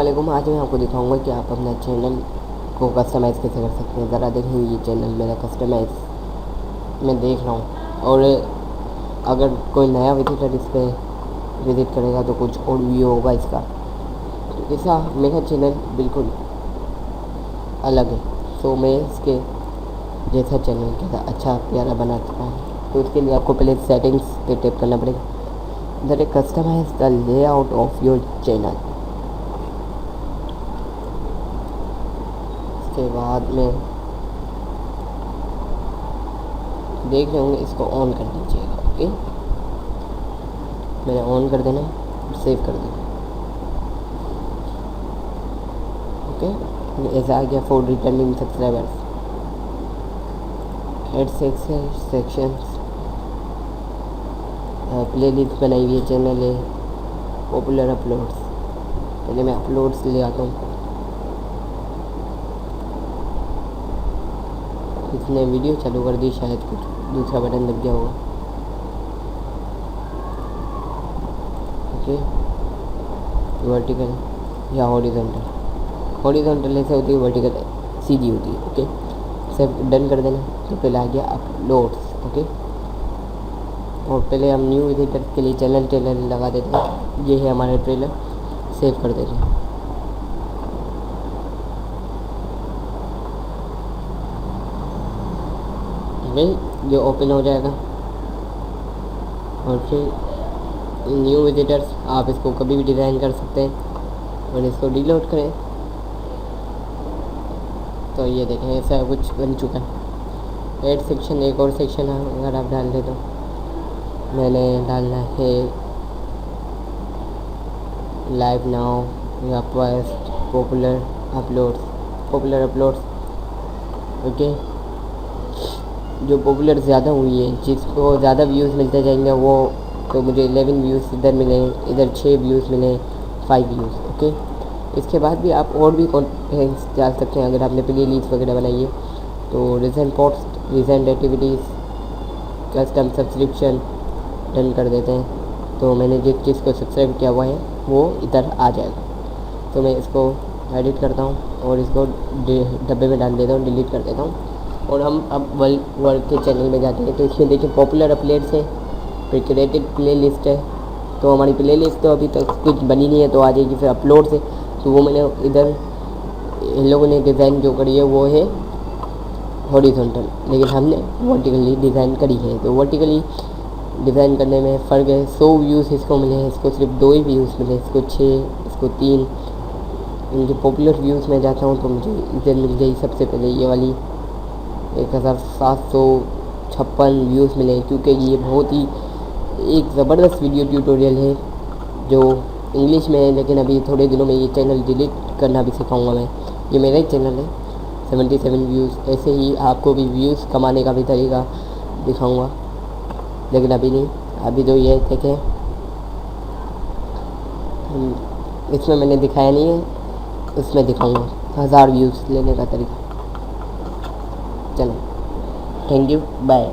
वालेकुम। आज मैं आपको दिखाऊंगा कि आप अपना चैनल को कस्टमाइज़ कैसे कर सकते हैं। ज़रा देखें, ये चैनल मेरा कस्टमाइज़ मैं देख रहा हूँ। और अगर कोई नया विजिटर इस पर विज़िट करेगा तो कुछ और व्यू होगा इसका। तो ऐसा मेरा चैनल बिल्कुल अलग है। सो मैं इसके जैसा चैनल कैसा अच्छा प्यारा बना सकता हूँ। तो उसके लिए आपको पहले सेटिंग्स पे टैप करना पड़ेगा। That customize the layout of your channel. उसके बाद में देख रहे होंगे, इसको ऑन कर दीजिएगा। ओके, मैंने ऑन कर देना, सेव कर देना। ओके, ऐसा आ गया for returning subscribers. Add sections, playlist बनाई हुई है, चैनल है, पॉपुलर अपलोड्स। पहले मैं अपलोड्स ले आता हूँ। इसने वीडियो चालू कर दी, शायद कुछ दूसरा बटन दब गया होगा। ओके, वर्टिकल या हॉरिजॉन्टल। हॉरिजॉन्टल ऐसे होती है, वर्टिकल सीधी होती है। ओके, सब डन कर देना। तो पहले आ गया अपलोड्स। ओके, और पहले हम न्यू विजिटर के लिए चैनल ट्रेलर लगा देते हैं। ये है हमारा ट्रेलर, सेव कर देते हैं। ये ओपन हो जाएगा। और फिर न्यू विजिटर्स, आप इसको कभी भी डिज़ाइन कर सकते हैं। और इसको डिलीट करें तो ये देखें, ऐसा कुछ बन चुका है। एड सेक्शन, एक और सेक्शन है, अगर आप डाल दें तो मैंने डालना है लाइव नाउ या पोस्ट पॉपुलर अपलोड्स। ओके, जो पॉपुलर ज़्यादा हुई है, जिसको ज़्यादा व्यूज़ मिलते जाएंगे वो, तो मुझे 11 व्यूज़ इधर मिले, इधर 6 व्यूज़ मिले, 5 व्यूज़। ओके, इसके बाद भी आप और भी कंटेंट्स डाल सकते हैं। अगर आपने प्ले लिस्ट वगैरह बनाई है तो recent post, recent activities, custom subscription done कर देते हैं। तो मैंने जिस चीज़ को सब्सक्राइब किया हुआ है वो इधर आ जाएगा। तो मैं इसको एडिट करता हूँ और इसको डब्बे में डाल देता हूँ, डिलीट कर देता हूँ। और हम अब वर्ल्ड के चैनल में जाते हैं। तो इसमें देखिए पॉपुलर अपलोड्स है, फिर क्रिएटेड प्ले लिस्ट है। तो हमारी प्ले लिस्ट तो अभी तक कुछ बनी नहीं है, तो आ जाएगी। फिर अपलोड्स है, तो वो मैंने इधर इन लोगों ने डिज़ाइन जो करी है वो है हॉरिजॉन्टल, लेकिन हमने वर्टिकली डिज़ाइन करी है। तो वर्टिकली डिज़ाइन करने में फ़र्क है। 100 व्यूज़ इसको मिले हैं, इसको सिर्फ 2 ही व्यूज़ मिले, इसको 6, इसको 3। इनके पॉपुलर व्यूज़ में जाता हूँ तो मुझे इधर मिल गई सबसे पहले ये वाली 1756 व्यूज़ मिले, क्योंकि ये बहुत ही एक ज़बरदस्त वीडियो ट्यूटोरियल है जो इंग्लिश में है। लेकिन अभी थोड़े दिनों में ये चैनल डिलीट करना भी सिखाऊंगा मैं। ये मेरा ही चैनल है। 77 व्यूज़। ऐसे ही आपको भी व्यूज़ कमाने का भी तरीका दिखाऊंगा, लेकिन अभी नहीं। अभी तो ये देखें, इसमें मैंने दिखाया नहीं है, उसमें दिखाऊंगा 1000 व्यूज़ लेने का तरीका। चलो, थैंक यू, बाय।